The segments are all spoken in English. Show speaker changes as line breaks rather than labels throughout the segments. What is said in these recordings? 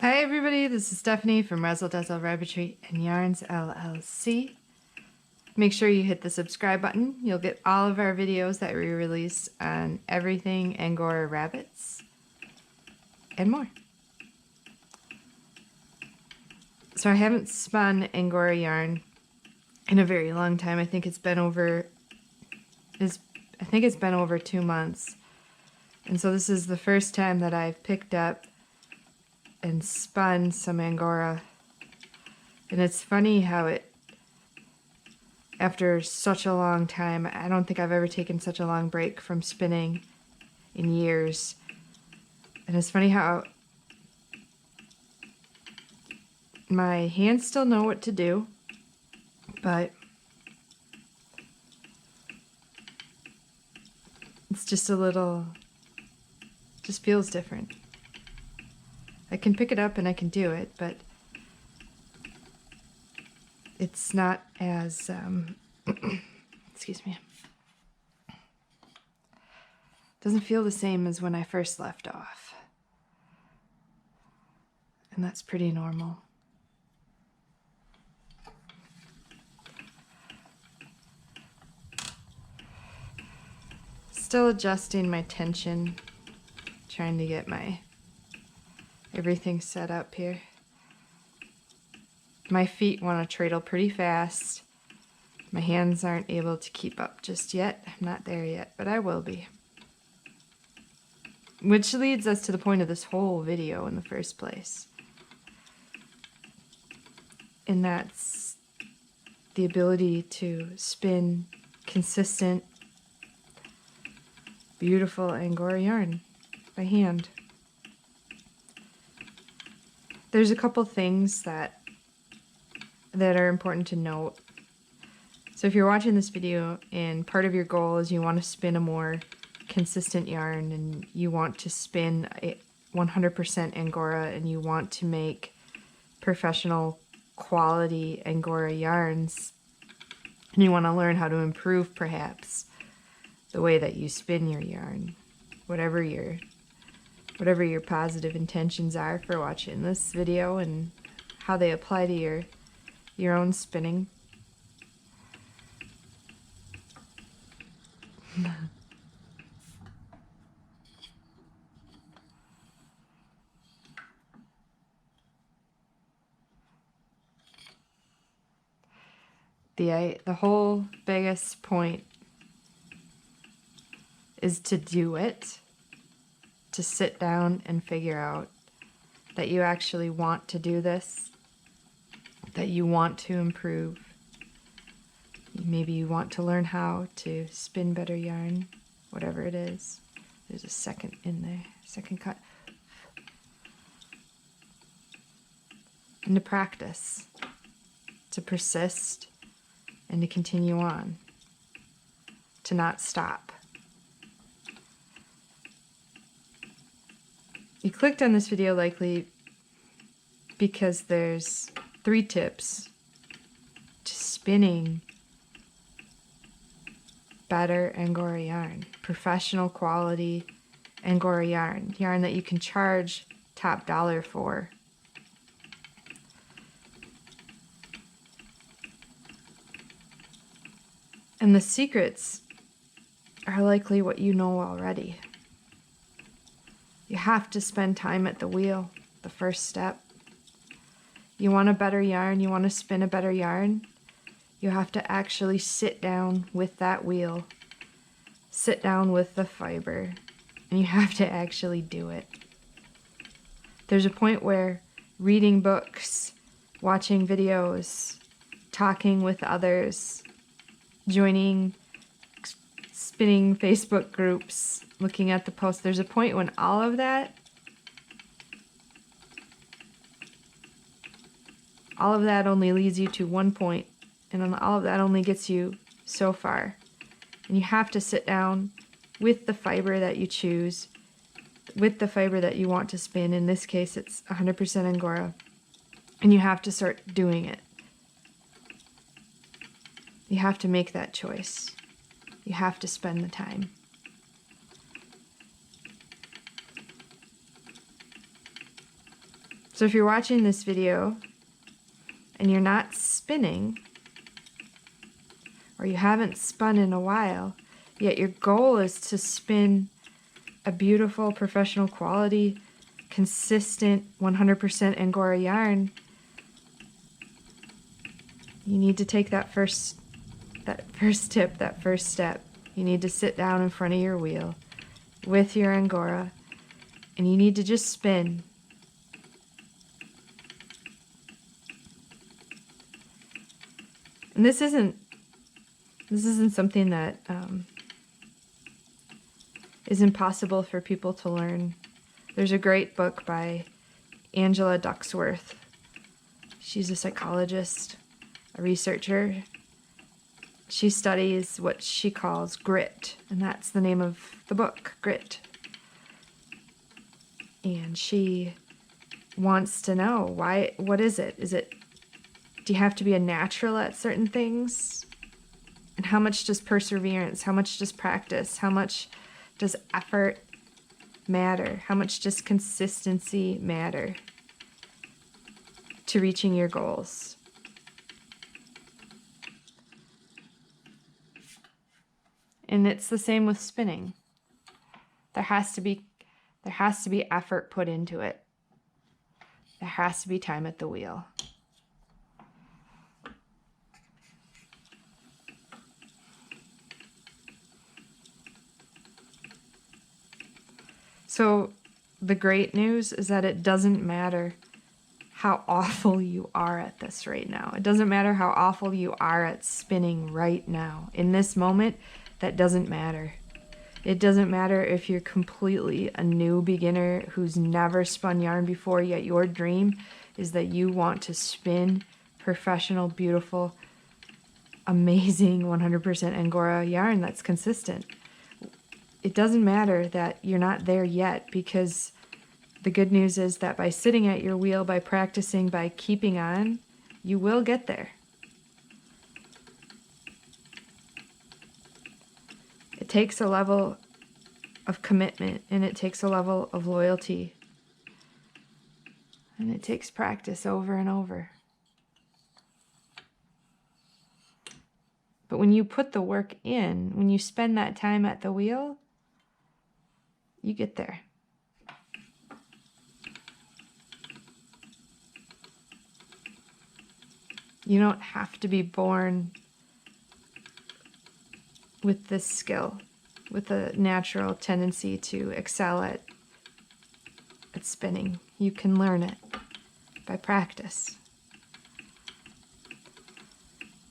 Hi everybody, this is Stephanie from Razzledazzlerabbitry and Yarns LLC. Make sure you hit the subscribe button. You'll get all of our videos that we release on everything Angora Rabbits and more. So I haven't spun Angora yarn in a very long time. I think it's been over 2 months. And so this is the first time that I've picked up and spun some Angora. And it's funny how after such a long time, I don't think I've ever taken such a long break from spinning in years. And it's funny how my hands still know what to do, but it's just just feels different. I can pick it up and I can do it, but it's not as, excuse me, doesn't feel the same as when I first left off. And that's pretty normal. Still adjusting my tension, trying to get everything set up here. My feet want to treadle pretty fast. My hands aren't able to keep up just yet. I'm not there yet, but I will be. Which leads us to the point of this whole video in the first place. And that's the ability to spin consistent, beautiful Angora yarn by hand. There's a couple things that are important to note. So if you're watching this video and part of your goal is you want to spin a more consistent yarn and you want to spin 100% Angora and you want to make professional quality Angora yarns and you want to learn how to improve perhaps the way that you spin your yarn, whatever your positive intentions are for watching this video and how they apply to your own spinning. The whole biggest point is to do it, to sit down and figure out that you actually want to do this, that you want to improve. Maybe you want to learn how to spin better yarn, whatever it is. There's a second in there, second cut. And to practice, to persist, and to continue on, to not stop. You clicked on this video likely because there's 3 tips to spinning better Angora yarn, professional quality Angora yarn, yarn that you can charge top dollar for. And the secrets are likely what you know already. You have to spend time at the wheel, the first step. You want a better yarn, you want to spin a better yarn, you have to actually sit down with that wheel, sit down with the fiber, and you have to actually do it. There's a point where reading books, watching videos, talking with others, joining spinning Facebook groups, looking at the posts, there's a point when all of that only leads you to one point, and all of that only gets you so far. And you have to sit down with the fiber that you choose, with the fiber that you want to spin. In this case, it's 100% Angora. And you have to start doing it. You have to make that choice. You have to spend the time. So if you're watching this video and you're not spinning, or you haven't spun in a while, yet your goal is to spin a beautiful, professional quality, consistent 100% Angora yarn, you need to take that first tip, that first step. You need to sit down in front of your wheel with your Angora, and you need to just spin. And this isn't something that is impossible for people to learn. There's a great book by Angela Ducksworth. She's a psychologist, a researcher. She studies what she calls grit, and that's the name of the book, Grit. And she wants to know what is it? Do you have to be a natural at certain things? And how much does perseverance, how much does practice, how much does effort matter? How much does consistency matter to reaching your goals? And it's the same with spinning. There has to be effort put into it. There has to be time at the wheel. So the great news is that it doesn't matter how awful you are at this right now. It doesn't matter how awful you are at spinning right now. In this moment, that doesn't matter. It doesn't matter if you're completely a new beginner who's never spun yarn before, yet your dream is that you want to spin professional, beautiful, amazing 100% Angora yarn that's consistent. It doesn't matter that you're not there yet, because the good news is that by sitting at your wheel, by practicing, by keeping on, you will get there. It takes a level of commitment, and it takes a level of loyalty, and it takes practice over and over. But when you put the work in, when you spend that time at the wheel, you get there. You don't have to be born with this skill, with a natural tendency to excel at spinning. You can learn it by practice.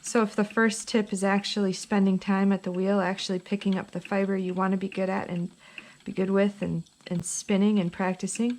So if the first tip is actually spending time at the wheel, actually picking up the fiber you want to be good at and be good with, and spinning and practicing,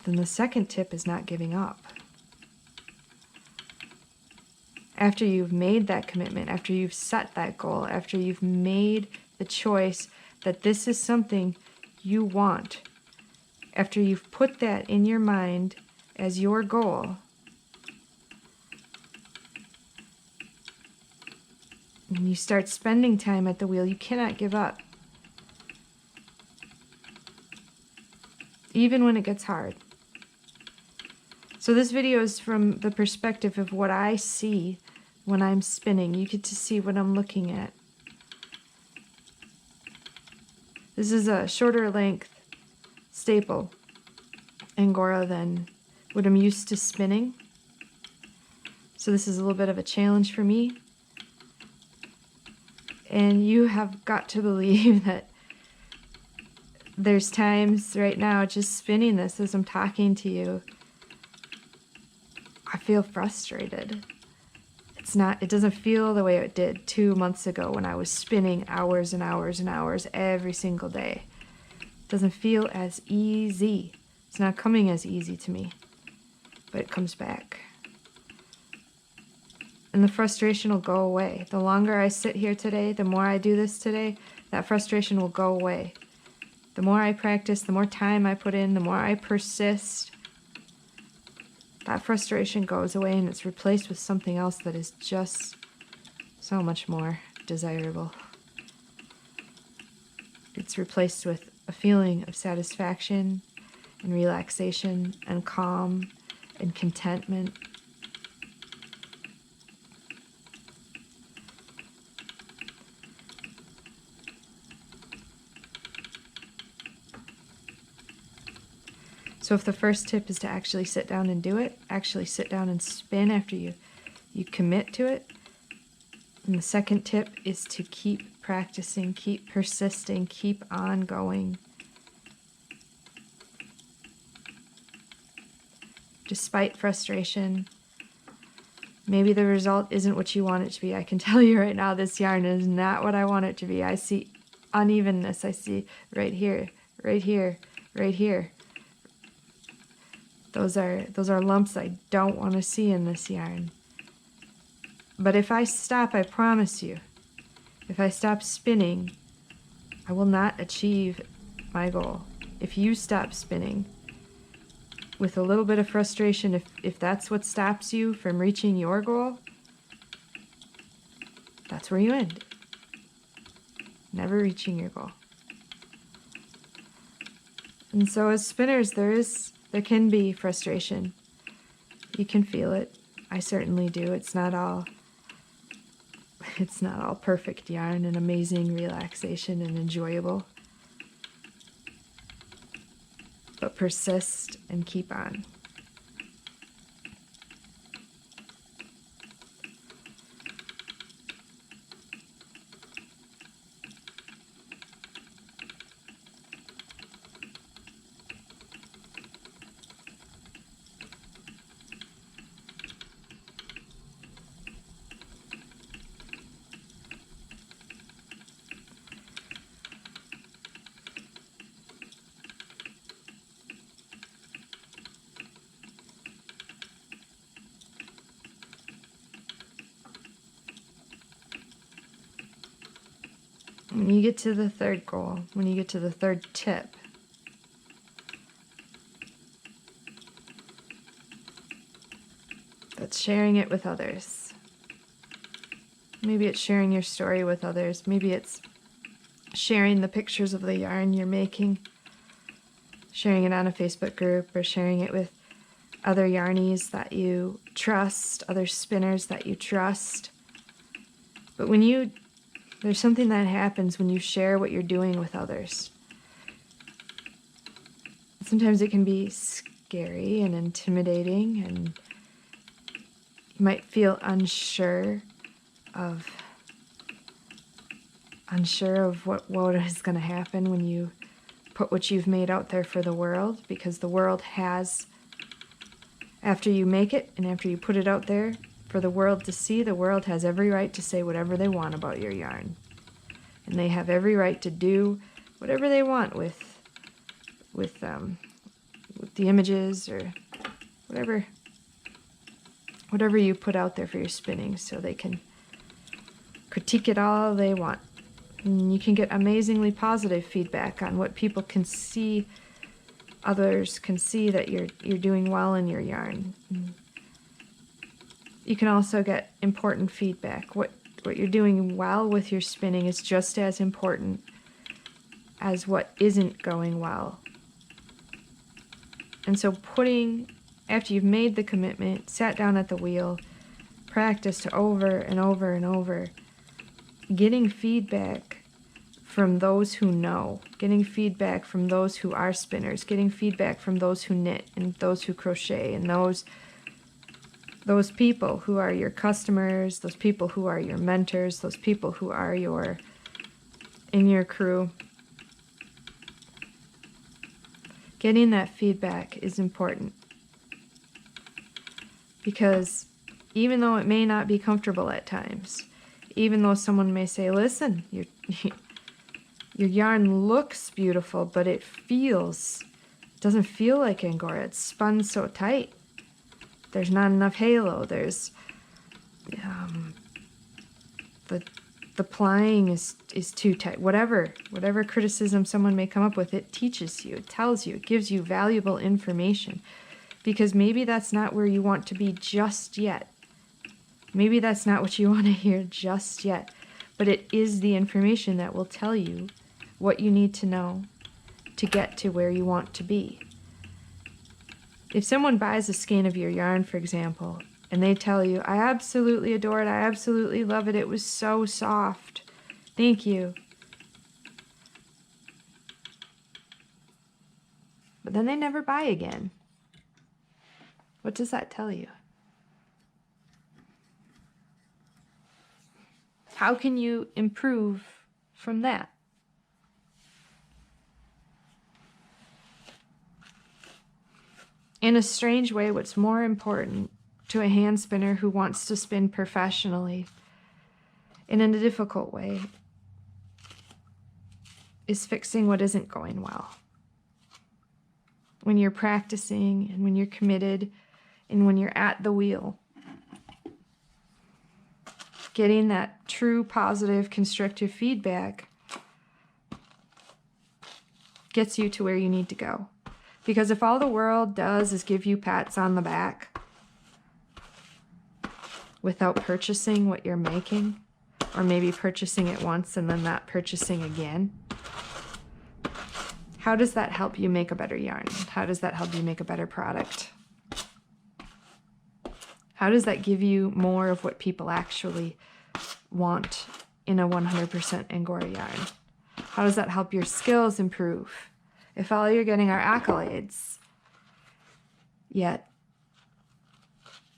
then the second tip is not giving up. After you've made that commitment, after you've set that goal, after you've made the choice that this is something you want, after you've put that in your mind as your goal, and you start spending time at the wheel, you cannot give up. Even when it gets hard. So this video is from the perspective of what I see when I'm spinning. You get to see what I'm looking at. This is a shorter length staple Angora than what I'm used to spinning. So this is a little bit of a challenge for me. And you have got to believe that there's times right now just spinning this as I'm talking to you, I feel frustrated. It doesn't feel the way it did 2 months ago when I was spinning hours and hours and hours every single day. It doesn't feel as easy. It's not coming as easy to me, but it comes back. And the frustration will go away. The longer I sit here today, the more I do this today, that frustration will go away. The more I practice, the more time I put in, the more I persist, that frustration goes away and it's replaced with something else that is just so much more desirable. It's replaced with a feeling of satisfaction and relaxation and calm and contentment. So if the first tip is to actually sit down and do it, actually sit down and spin after you commit to it. And the second tip is to keep practicing, keep persisting, keep on going. Despite frustration, maybe the result isn't what you want it to be. I can tell you right now, this yarn is not what I want it to be. I see unevenness. I see right here, right here, right here. Those are lumps I don't want to see in this yarn. But if I stop, I promise you, if I stop spinning, I will not achieve my goal. If you stop spinning, with a little bit of frustration, if that's what stops you from reaching your goal, that's where you end. Never reaching your goal. And so as spinners, there can be frustration. You can feel it. I certainly do. It's not all perfect yarn and amazing relaxation and enjoyable. But persist and keep on. When you get to the third goal, when you get to the third tip, that's sharing it with others. Maybe it's sharing your story with others. Maybe it's sharing the pictures of the yarn you're making, sharing it on a Facebook group, or sharing it with other yarnies that you trust, other spinners that you trust. But there's something that happens when you share what you're doing with others. Sometimes it can be scary and intimidating, and you might feel unsure of what is going to happen when you put what you've made out there for the world, because the world has, after you make it and after you put it out there for the world to see, the world has every right to say whatever they want about your yarn. And they have every right to do whatever they want with the images or whatever you put out there for your spinning, so they can critique it all they want. And you can get amazingly positive feedback on what people can see. Others can see that you're doing well in your yarn. You can also get important feedback. What you're doing well with your spinning is just as important as what isn't going well. And so after you've made the commitment, sat down at the wheel, practiced over and over and over, getting feedback from those who know, getting feedback from those who are spinners, getting feedback from those who knit and those who crochet, and those people who are your customers, those people who are your mentors, those people who are in your crew. Getting that feedback is important, because even though it may not be comfortable at times, even though someone may say, listen, your yarn looks beautiful, but it doesn't feel like Angora. It's spun so tight. There's not enough halo. There's the plying is too tight. Whatever criticism someone may come up with, it teaches you, it tells you, it gives you valuable information, because maybe that's not where you want to be just yet. Maybe that's not what you want to hear just yet, but it is the information that will tell you what you need to know to get to where you want to be. If someone buys a skein of your yarn, for example, and they tell you, I absolutely adore it, I absolutely love it, it was so soft, thank you. But then they never buy again. What does that tell you? How can you improve from that? In a strange way, what's more important to a hand spinner who wants to spin professionally and in a difficult way is fixing what isn't going well. When you're practicing and when you're committed and when you're at the wheel, getting that true, positive, constructive feedback gets you to where you need to go. Because if all the world does is give you pats on the back without purchasing what you're making, or maybe purchasing it once and then not purchasing again, how does that help you make a better yarn? How does that help you make a better product? How does that give you more of what people actually want in a 100% Angora yarn? How does that help your skills improve? If all you're getting are accolades, yet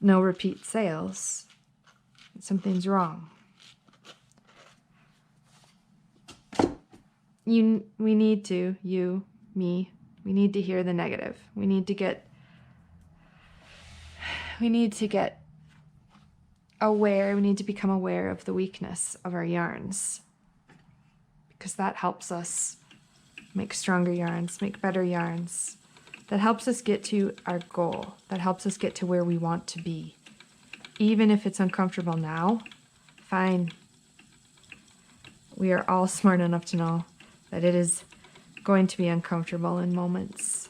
no repeat sales, something's wrong. We need to, you, me, we need to hear the negative. We need to get aware, we need to become aware of the weakness of our yarns, because that helps us make stronger yarns, make better yarns. That helps us get to our goal. That helps us get to where we want to be. Even if it's uncomfortable now, fine. We are all smart enough to know that it is going to be uncomfortable in moments.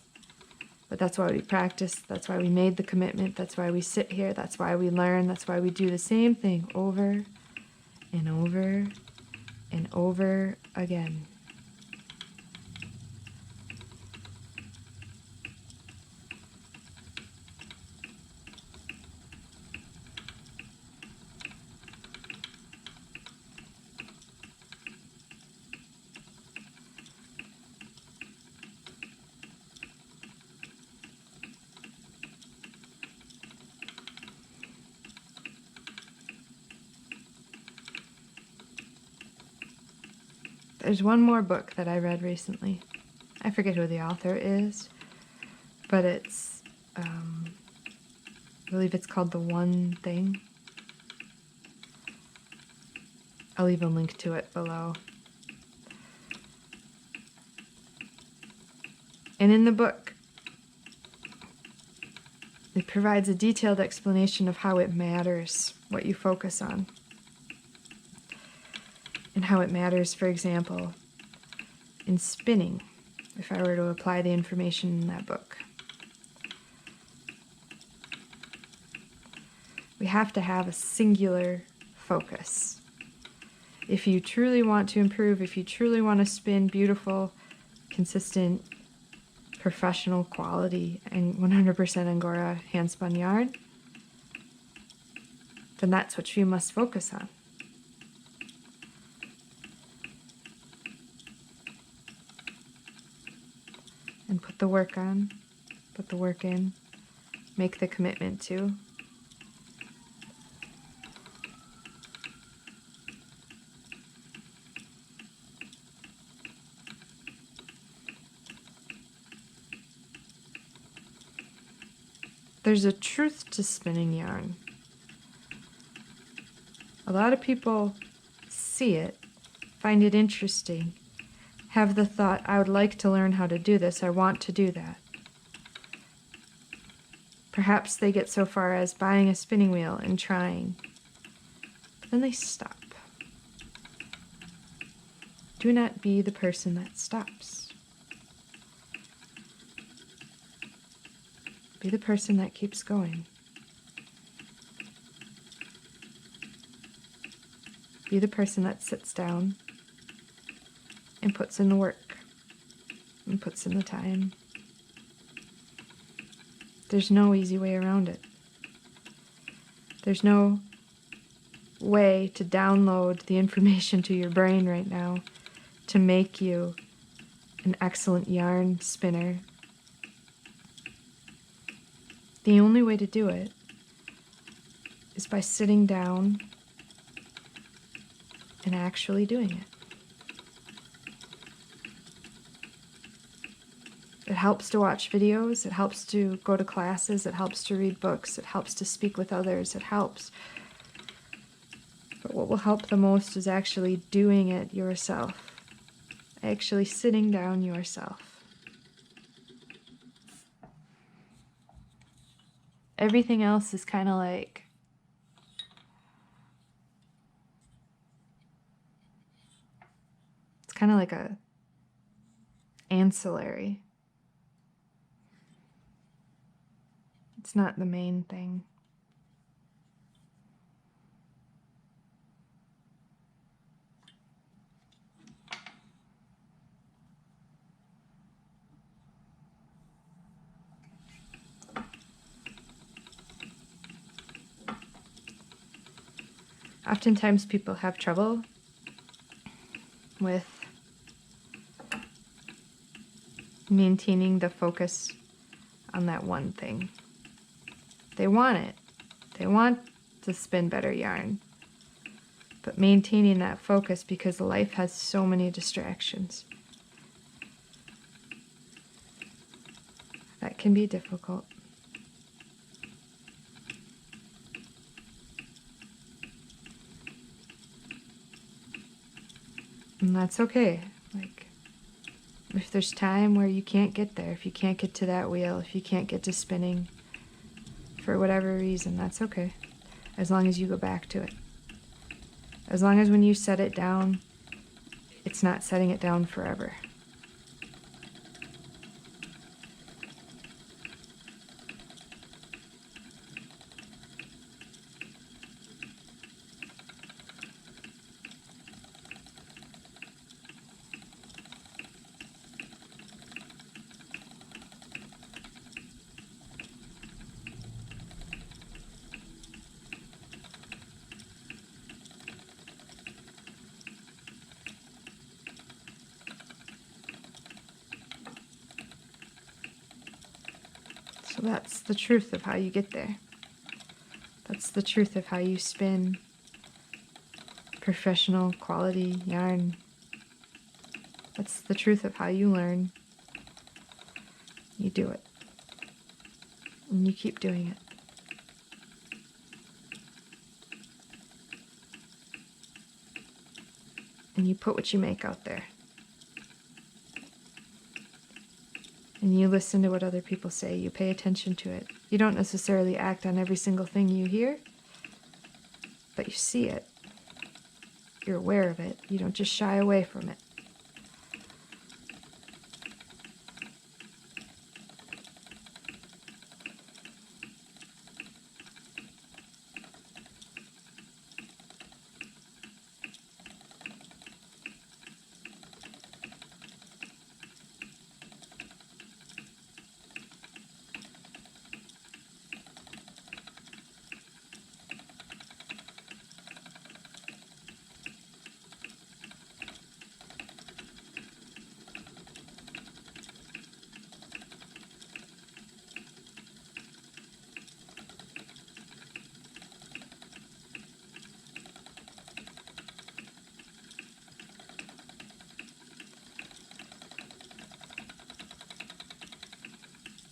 But that's why we practice. That's why we made the commitment. That's why we sit here. That's why we learn. That's why we do the same thing over and over and over again. There's one more book that I read recently. I forget who the author is, but it's, I believe it's called The One Thing. I'll leave a link to it below. And in the book, it provides a detailed explanation of how it matters what you focus on. And how it matters, for example, in spinning, if I were to apply the information in that book. We have to have a singular focus. If you truly want to improve, if you truly want to spin beautiful, consistent, professional quality, and 100% Angora hand-spun yarn, then that's what you must focus on. And put the work on, put the work in, make the commitment to. There's a truth to spinning yarn. A lot of people see it, find it interesting, have the thought, I would like to learn how to do this, I want to do that. Perhaps they get so far as buying a spinning wheel and trying, but then they stop. Do not be the person that stops. Be the person that keeps going. Be the person that sits down and puts in the work. and puts in the time. There's no easy way around it. There's no way to download the information to your brain right now to make you an excellent yarn spinner. The only way to do it is by sitting down and actually doing it. It helps to watch videos, it helps to go to classes, it helps to read books, it helps to speak with others, it helps. But what will help the most is actually doing it yourself. Actually sitting down yourself. Everything else is kind of like a ancillary. It's not the main thing. Oftentimes people have trouble with maintaining the focus on that one thing. They want it. They want to spin better yarn. But maintaining that focus, because life has so many distractions, that can be difficult. And that's okay. Like, if there's time where you can't get there, if you can't get to that wheel, if you can't get to spinning, for whatever reason, that's okay. As long as you go back to it. As long as when you set it down, it's not setting it down forever. So that's the truth of how you get there. That's the truth of how you spin professional quality yarn. That's the truth of how you learn. You do it. And you keep doing it. And you put what you make out there. And you listen to what other people say. You pay attention to it. You don't necessarily act on every single thing you hear, but you see it. You're aware of it. You don't just shy away from it.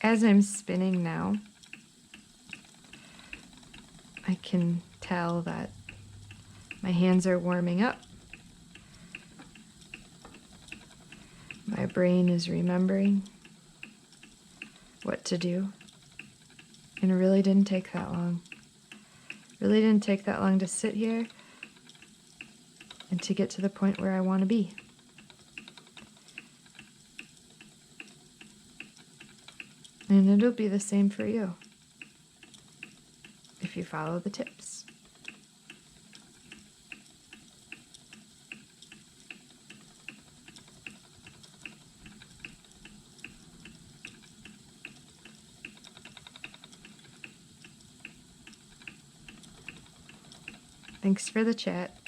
As I'm spinning now, I can tell that my hands are warming up. My brain is remembering what to do. And it really didn't take that long. Really didn't take that long to sit here and to get to the point where I want to be. And it'll be the same for you if you follow the tips. Thanks for the chat.